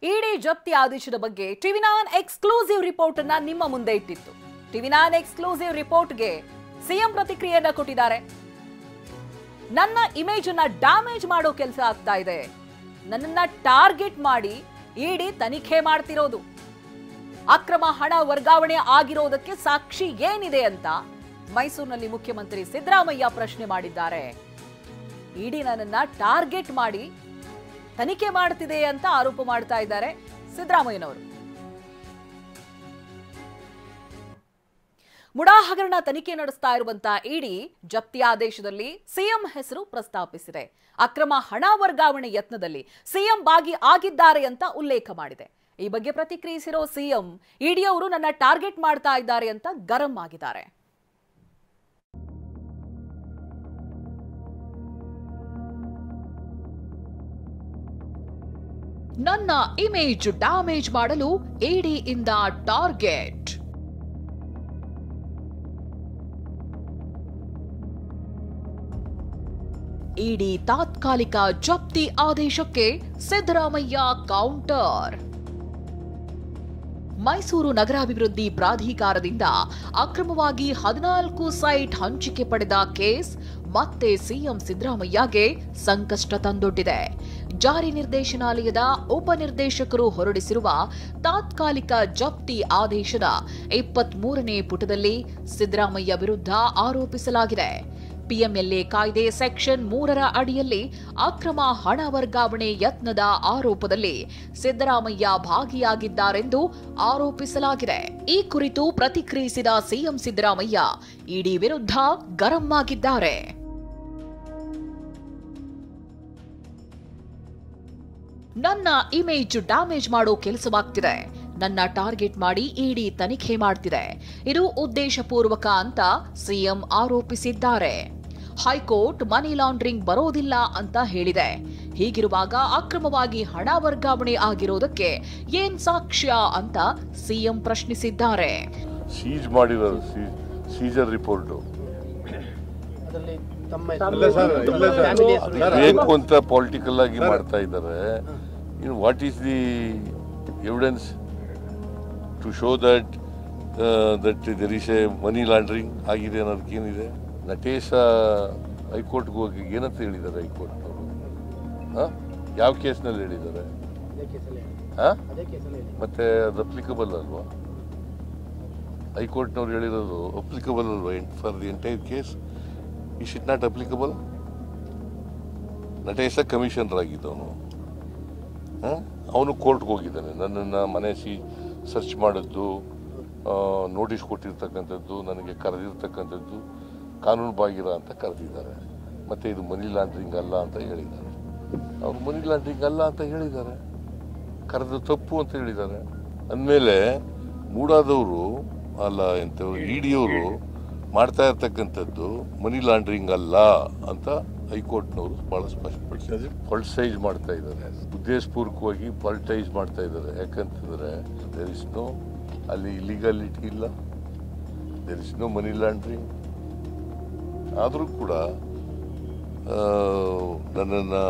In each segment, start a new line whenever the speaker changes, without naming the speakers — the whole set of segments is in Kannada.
ಇಡಿ ಜಪ್ತಿ ಆದೇಶದ ಬಗ್ಗೆ ಟಿವಿ9 ಎಕ್ಸ್ಕ್ಲೂಸಿವ್ ರಿಪೋರ್ಟ್ ಅನ್ನ ನಿಮ್ಮ ಮುಂದೆ ಇಟ್ಟಿತ್ತು. ಟಿವಿ9 ಎಕ್ಸ್ಕ್ಲೂಸಿವ್ ರಿಪೋರ್ಟ್ಗೆ ಸಿಎಂ ಪ್ರತಿಕ್ರಿಯೆಯನ್ನ ಕೊಟ್ಟಿದ್ದಾರೆ. ನನ್ನ ಇಮೇಜ್ ಅನ್ನ ಡ್ಯಾಮೇಜ್ ಮಾಡೋ ಕೆಲಸ ಆಗ್ತಾ ಇದೆ, ನನ್ನನ್ನ ಟಾರ್ಗೆಟ್ ಮಾಡಿ ಇಡಿ ತನಿಖೆ ಮಾಡ್ತಿರೋದು, ಅಕ್ರಮ ಹಣ ವರ್ಗಾವಣೆ ಆಗಿರೋದಕ್ಕೆ ಸಾಕ್ಷಿ ಏನಿದೆ ಅಂತ ಮೈಸೂರಿನಲ್ಲಿ ಮುಖ್ಯಮಂತ್ರಿ ಸಿದ್ದರಾಮಯ್ಯ ಪ್ರಶ್ನೆ ಮಾಡಿದ್ದಾರೆ. ಇಡಿ ನನ್ನನ್ನ ಟಾರ್ಗೆಟ್ ಮಾಡಿ ತನಿಖೆ ಮಾಡ್ತಿದೆ ಅಂತ ಆರೋಪ ಮಾಡ್ತಾ ಇದ್ದಾರೆ ಸಿದ್ದರಾಮಯ್ಯನವರು. ಮುಡಾ ಹಗರಣ ತನಿಖೆ ನಡೆಸ್ತಾ ಇರುವಂತಹ ಇಡಿ ಜಪ್ತಿ ಆದೇಶದಲ್ಲಿ ಸಿಎಂ ಹೆಸರು ಪ್ರಸ್ತಾಪಿಸಿದೆ. ಅಕ್ರಮ ಹಣ ವರ್ಗಾವಣೆ ಯತ್ನದಲ್ಲಿ ಸಿಎಂ ಭಾಗಿ ಆಗಿದ್ದಾರೆ ಅಂತ ಉಲ್ಲೇಖ ಮಾಡಿದೆ. ಈ ಬಗ್ಗೆ ಪ್ರತಿಕ್ರಿಯಿಸಿರೋ ಸಿಎಂ, ಇಡಿ ಅವರು ನನ್ನ ಟಾರ್ಗೆಟ್ ಮಾಡ್ತಾ ಇದ್ದಾರೆ ಅಂತ ಗರಂ ಆಗಿದ್ದಾರೆ. ನನ್ನ ಇಮೇಜ್ ಡ್ಯಾಮೇಜ್ ಮಾಡಲು ಇಡಿ ಇಂದ ಟಾರ್ಗೆಟ್. ಇಡಿ ತಾತ್ಕಾಲಿಕ ಜಪ್ತಿ ಆದೇಶಕ್ಕೆ ಸಿದ್ದರಾಮಯ್ಯ ಕೌಂಟರ್. ಮೈಸೂರು ನಗರಾಭಿವೃದ್ಧಿ ಪ್ರಾಧಿಕಾರದಿಂದ ಅಕ್ರಮವಾಗಿ 14 ಸೈಟ್ ಹಂಚಿಕೆ ಪಡೆದ ಕೇಸ್ ಮತ್ತೆ ಸಿಎಂ ಸಿದ್ದರಾಮಯ್ಯಗೆ ಸಂಕಷ್ಟ ತಂದೊಡ್ಡಿದೆ. ಜಾರಿ ನಿರ್ದೇಶನಾಲಯದ ಉಪನಿರ್ದೇಶಕರು ಹೊರಡಿಸಿರುವ ತಾತ್ಕಾಲಿಕ ಜಪ್ತಿ ಆದೇಶದ 23ನೇ ಪುಟದಲ್ಲಿ ಸಿದ್ದರಾಮಯ್ಯ ವಿರುದ್ಧ ಆರೋಪಿಸಲಾಗಿದೆ. ಪಿಎಂಎಲ್ಎ ಕಾಯ್ದೆ ಸೆಕ್ಷನ್ 3ರ ಅಡಿಯಲ್ಲಿ ಅಕ್ರಮ ಹಣ ವರ್ಗಾವಣೆ ಯತ್ನದ ಆರೋಪದಲ್ಲಿ ಸಿದ್ದರಾಮಯ್ಯ ಭಾಗಿಯಾಗಿದ್ದಾರೆಂದು ಆರೋಪಿಸಲಾಗಿದೆ. ಈ ಕುರಿತು ಪ್ರತಿಕ್ರಿಯಿಸಿದ ಸಿಎಂ ಸಿದ್ದರಾಮಯ್ಯ ಇಡಿ ವಿರುದ್ಧ ಗರಂ ಆಗಿದ್ದಾರೆ. ನನ್ನ ಇಮೇಜ್ ಡ್ಯಾಮೇಜ್ ಮಾಡೋ ಕೆಲಸವಾಗ್ತಿದೆ, ನನ್ನ ಟಾರ್ಗೆಟ್ ಮಾಡಿ ಇಡಿ ತನಿಖೆ ಮಾಡ್ತಿದೆ, ಇದು ಉದ್ದೇಶಪೂರ್ವಕ ಅಂತ ಸಿಎಂ ಆರೋಪಿಸಿದ್ದಾರೆ. ಹೈಕೋರ್ಟ್ ಮನಿ ಲಾಂಡ್ರಿಂಗ್ ಬರೋದಿಲ್ಲ ಅಂತ ಹೇಳಿದೆ. ಹೀಗಿರುವಾಗ ಅಕ್ರಮವಾಗಿ ಹಣ ವರ್ಗಾವಣೆ ಆಗಿರೋದಕ್ಕೆ ಏನ್ ಸಾಕ್ಷ್ಯ ಅಂತ ಸಿಎಂ ಪ್ರಶ್ನಿಸಿದ್ದಾರೆ.
ಸೀಜ್ ಮಾಡಿರೋದು ಸೀಜರ್ ರಿಪೋರ್ಟ್ ಬೇಕು ಅಂತ ಪೊಲಿಟಿಕಲ್ ಆಗಿ ಮಾಡ್ತಾ ಇದ್ದಾರೆ. What is the evidence to show that there is a money laundering ಆಗಿದೆ ಅನ್ನೋದಕ್ಕೆ ಏನಿದೆ? ನಟೇಶ ಹೈಕೋರ್ಟ್ಗೆ ಹೋಗಿ ಏನಂತ ಹೇಳಿದ್ದಾರೆ ಹೈಕೋರ್ಟ್ನವರು? ಯಾವ ಕೇಸ್ನಲ್ಲಿ ಹೇಳಿದ್ದಾರೆ? ಮತ್ತೆ ಅದು ಅಪ್ಲಿಕಬಲ್ ಅಲ್ವಾ? ಹೈಕೋರ್ಟ್ನವ್ರು ಹೇಳಿರೋದು ಅಪ್ಲಿಕಬಲ್ ಅಲ್ವಾ for the entire case? Is it not applicable? Natesha commissioner ಆಗಿದ್ದವನು, ಅವನು ಕೋರ್ಟ್ಗೆ ಹೋಗಿದ್ದಾನೆ. ನನ್ನನ್ನು ಮನೆ ಸರ್ಚ್ ಮಾಡಿದ್ದು, ನೋಟಿಸ್ ಕೊಟ್ಟಿರ್ತಕ್ಕಂಥದ್ದು, ನನಗೆ ಕರೆದಿರ್ತಕ್ಕಂಥದ್ದು ಕಾನೂನು ಬಾಹಿರ ಅಂತ ಕರೆದಿದ್ದಾರೆ. ಮತ್ತು ಇದು ಮನಿ ಲಾಂಡ್ರಿಂಗ್ ಅಲ್ಲ ಅಂತ ಹೇಳಿದ್ದಾರೆ. ಅವರು ಮನಿ ಲಾಂಡ್ರಿಂಗ್ ಅಲ್ಲ ಅಂತ ಹೇಳಿದ್ದಾರೆ, ಕರೆದು ತಪ್ಪು ಅಂತ ಹೇಳಿದ್ದಾರೆ. ಅಂದಮೇಲೆ ಮೂಡಾದವರು ಅಲ್ಲ ಎಂಥವ್ರು ಇಡಿಯವರು ಮಾಡ್ತಾ ಇರ್ತಕ್ಕಂಥದ್ದು ಮನಿ ಲಾಂಡ್ರಿಂಗ್ ಅಲ್ಲ ಅಂತ ಹೈಕೋರ್ಟ್ನವರು ಭಾಳ ಸ್ಪಷ್ಟಪಡಿಸಿದ್ದಾರೆ. ಪೊಲಿಟೈಸ್ ಮಾಡ್ತಾ ಇದ್ದಾರೆ, ಉದ್ದೇಶಪೂರ್ವಕವಾಗಿ ಪೊಲಿಟೈಸ್ ಮಾಡ್ತಾ ಇದ್ದಾರೆ. ಯಾಕಂತಂದರೆ ದೇರ್ ಇಸ್ ನೋ ಅಲ್ಲಿ ಇಲಿಗಾಲಿಟಿ ಇಲ್ಲ, there is no money laundering. ಆದರೂ ಕೂಡ ನನ್ನನ್ನು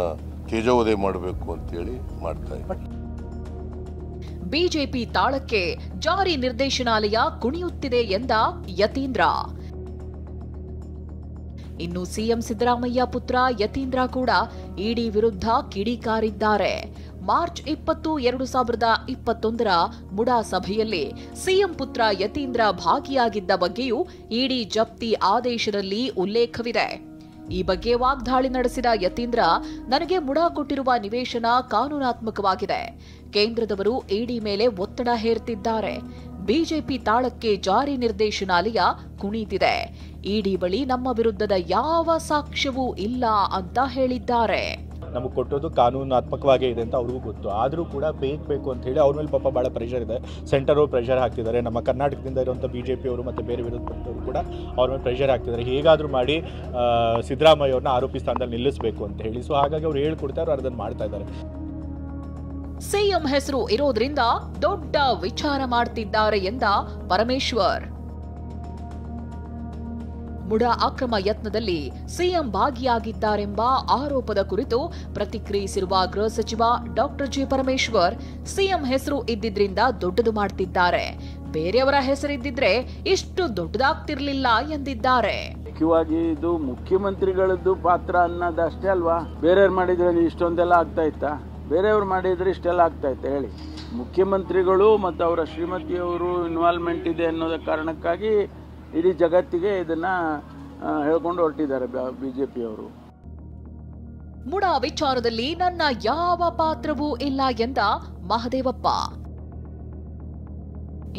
ತೇಜೋವಧೆ ಮಾಡಬೇಕು ಅಂತೇಳಿ ಮಾಡ್ತಾ ಇದ್ದಾರೆ.
ಬಿಜೆಪಿ ತಾಳಕ್ಕೆ ಜಾರಿ ನಿರ್ದೇಶನಾಲಯ ಕುಣಿಯುತ್ತಿದೆ ಎಂದ ಯತೀಂದ್ರ. ಇನ್ನು ಸಿಎಂ ಸಿದ್ದರಾಮಯ್ಯ ಪುತ್ರ ಯತೀಂದ್ರ ಕೂಡ ಇಡಿ ವಿರುದ್ಧ ಕಿಡಿಕಾರಿದ್ದಾರೆ. ಮಾರ್ಚ್ 20, 2021ರ ಮುಡಾ ಸಭೆಯಲ್ಲಿ ಸಿಎಂ ಪುತ್ರ ಯತೀಂದ್ರ ಭಾಗಿಯಾಗಿದ್ದ ಬಗ್ಗೆಯೂ ಇಡಿ ಜಪ್ತಿ ಆದೇಶದಲ್ಲಿ ಉಲ್ಲೇಖವಿದೆ. ಈ ಬಗ್ಗೆ ವಾಗ್ದಾಳಿ ನಡೆಸಿದ ಯತೀಂದ್ರ, ನನಗೆ ಮುಡಾ ಕೊಟ್ಟಿರುವ ನಿವೇಶನ ಕಾನೂನಾತ್ಮಕವಾಗಿದೆ, ಕೇಂದ್ರದವರು ಇಡಿ ಮೇಲೆ ಒತ್ತಡ ಹೇರ್ತಿದ್ದಾರೆ, ಬಿಜೆಪಿ ತಾಳಕ್ಕೆ ಜಾರಿ ನಿರ್ದೇಶನಾಲಯ ಕುಣಿತಿದೆ, ಇಡಿ ಬಳಿ ನಮ್ಮ ವಿರುದ್ಧದ ಯಾವ ಸಾಕ್ಷ್ಯವೂ ಇಲ್ಲ ಅಂತ ಹೇಳಿದ್ದಾರೆ.
ನಮಗೆ ಕೊಟ್ಟೋದು ಕಾನೂನಾತ್ಮಕವಾಗೇ ಇದೆ ಅಂತ ಅವ್ರಿಗೂ ಗೊತ್ತು. ಆದರೂ ಕೂಡ ಬೇಕು ಅಂತ ಹೇಳಿ ಅವ್ರ ಮೇಲೆ ಪಾಪ ಭಾಳ ಪ್ರೆಷರ್ ಇದೆ. ಸೆಂಟರ್ ಅವ್ರು ಪ್ರೆಷರ್ ಹಾಕ್ತಿದ್ದಾರೆ, ನಮ್ಮ ಕರ್ನಾಟಕದಿಂದ ಇರುವಂಥ BJP ಅವರು ಮತ್ತು ಬೇರೆ ವಿರೋಧ ಪಕ್ಷದವರು ಕೂಡ ಅವ್ರ ಮೇಲೆ ಪ್ರೆಷರ್ ಹಾಕ್ತಿದ್ದಾರೆ. ಹೇಗಾದರೂ ಮಾಡಿ ಸಿದ್ದರಾಮಯ್ಯ ಅವ್ರನ್ನ ಆರೋಪಿ ಸ್ಥಾನದಲ್ಲಿ ನಿಲ್ಲಿಸಬೇಕು ಅಂತ ಹೇಳಿ. ಸೊ ಹಾಗಾಗಿ ಅವ್ರು ಹೇಳ್ಕೊಡ್ತಾರೆ, ಅವ್ರು ಅದನ್ನು ಮಾಡ್ತಾ ಇದ್ದಾರೆ.
ಸಿಎಂ ಹೆಸರು ಇರೋದ್ರಿಂದ ದೊಡ್ಡ ವಿಚಾರ ಮಾಡ್ತಿದ್ದಾರೆ ಎಂದ ಪರಮೇಶ್ವರ್. ಮುಡಾ ಅಕ್ರಮ ಯತ್ನದಲ್ಲಿ ಸಿಎಂ ಭಾಗಿಯಾಗಿದ್ದಾರೆಂಬ ಆರೋಪದ ಕುರಿತು ಪ್ರತಿಕ್ರಿಯಿಸಿರುವ ಗೃಹ ಸಚಿವ ಡಾಕ್ಟರ್ ಜಿ ಪರಮೇಶ್ವರ್, ಸಿಎಂ ಹೆಸರು ಇದ್ದಿದ್ರಿಂದ ದೊಡ್ಡದು ಮಾಡ್ತಿದ್ದಾರೆ, ಬೇರೆಯವರ ಹೆಸರಿದ್ದಿದ್ರೆ ಇಷ್ಟು ದೊಡ್ಡದಾಗ್ತಿರ್ಲಿಲ್ಲ ಎಂದಿದ್ದಾರೆ.
ಮುಖ್ಯವಾಗಿ ಇದು ಮುಖ್ಯಮಂತ್ರಿಗಳದ್ದು ಪಾತ್ರ ಅನ್ನೋದಷ್ಟೇ ಅಲ್ವಾ? ಬೇರೆಯವ್ರು ಮಾಡಿದ್ರೆ ಇಷ್ಟೊಂದೆಲ್ಲ ಆಗ್ತಾ ಇತ್ತಾ? ಬೇರೆಯವ್ರು ಮಾಡಿದ್ರೆ ಇಷ್ಟೆಲ್ಲ ಆಗ್ತಾ ಇತ್ತ ಹೇಳಿ? ಮುಖ್ಯಮಂತ್ರಿಗಳು ಮತ್ತು ಅವರ ಶ್ರೀಮತಿಯವರು ಇನ್ವಾಲ್ವ್ಮೆಂಟ್ ಇದೆ ಅನ್ನೋದ ಕಾರಣಕ್ಕಾಗಿ ಇಡೀ ಜಗತ್ತಿಗೆ ಇದನ್ನ ಹೇಳ್ಕೊಂಡು ಹೊರಟಿದ್ದಾರೆ ಬಿಜೆಪಿಯವರು.
ಮುಡಾ ವಿಚಾರದಲ್ಲಿ ನನ್ನ ಯಾವ ಪಾತ್ರವೂ ಇಲ್ಲ ಎಂದ ಮಹದೇವಪ್ಪ.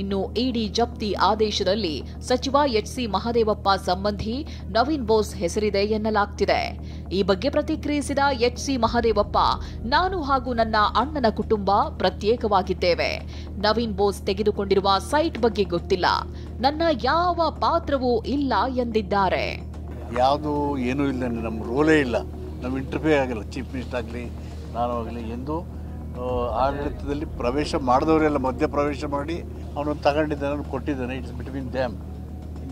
ಇನ್ನು ಇಡಿ ಜಪ್ತಿ ಆದೇಶದಲ್ಲಿ ಸಚಿವ ಎಚ್ಸಿ ಮಹದೇವಪ್ಪ ಸಂಬಂಧಿ ನವೀನ್ ಬೋಸ್ ಹೆಸರಿದೆ ಎನ್ನಲಾಗ್ತಿದೆ. ಈ ಬಗ್ಗೆ ಪ್ರತಿಕ್ರಿಯಿಸಿದ ಎಚ್ಸಿ ಮಹದೇವಪ್ಪ, ನಾನು ಹಾಗೂ ನನ್ನ ಅಣ್ಣನ ಕುಟುಂಬ ಪ್ರತ್ಯೇಕವಾಗಿದ್ದೇವೆ. ನವೀನ್ ಬೋಸ್ ತೆಗೆದುಕೊಂಡಿರುವ ಸೈಟ್ ಬಗ್ಗೆ ಗೊತ್ತಿಲ್ಲ, ನನ್ನ ಯಾವ ಪಾತ್ರವೂ ಇಲ್ಲ ಎಂದಿದ್ದಾರೆ.
ಯಾವುದು ಏನೂ ಇಲ್ಲ, ನಮ್ಮ ರೋಲೇ ಇಲ್ಲ, ನಮ್ಮ ಇಂಟರ್ವ್ಯೂ ಆಗಿಲ್ಲ. ಚೀಫ್ ಮಿನಿಸ್ಟರ್ ಆಗಲಿ ನಾನು ಆಗಲಿ ಎಂದು ಆಡಳಿತದಲ್ಲಿ ಪ್ರವೇಶ ಮಾಡಿದವರೆಲ್ಲ ಮಧ್ಯ ಪ್ರವೇಶ ಮಾಡಿ ಅವನು ತಗೊಂಡಿದ್ದಾನೆ, ಕೊಟ್ಟಿದ್ದಾನೆ. It's between damn,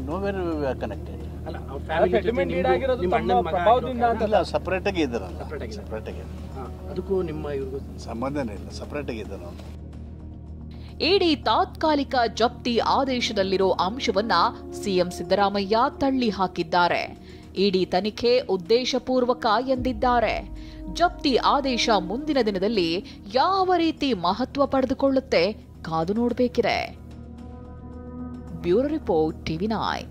no where we are connected. ಇಲ್ಲ, ಸಪ್ರೇಟಾಗಿ ಇದ್ದಾರಲ್ಲ, ಸಪ್ರೇಟಾಗಿ, ಅದಕ್ಕೂ ನಿಮ್ಮ ಇವ್ರಿಗೂ ಸಂಬಂಧನೇ ಇಲ್ಲ, ಸಪ್ರೇಟಾಗಿ ಇದ್ದಾನೆ ಅವನು.
ಇಡಿ ತಾತ್ಕಾಲಿಕ ಜಪ್ತಿ ಆದೇಶದಲ್ಲಿರೋ ಅಂಶವನ್ನ ಸಿಎಂ ಸಿದ್ದರಾಮಯ್ಯ ತಳ್ಳಿ ಹಾಕಿದ್ದಾರೆ. ಇಡಿ ತನಿಖೆ ಉದ್ದೇಶಪೂರ್ವಕ ಎಂದಿದ್ದಾರೆ. ಜಪ್ತಿ ಆದೇಶ ಮುಂದಿನ ದಿನದಲ್ಲಿ ಯಾವ ರೀತಿ ಮಹತ್ವ ಪಡೆದುಕೊಳ್ಳುತ್ತೆ ಕಾದು ನೋಡಬೇಕಿದೆ. Bureau report, TV9.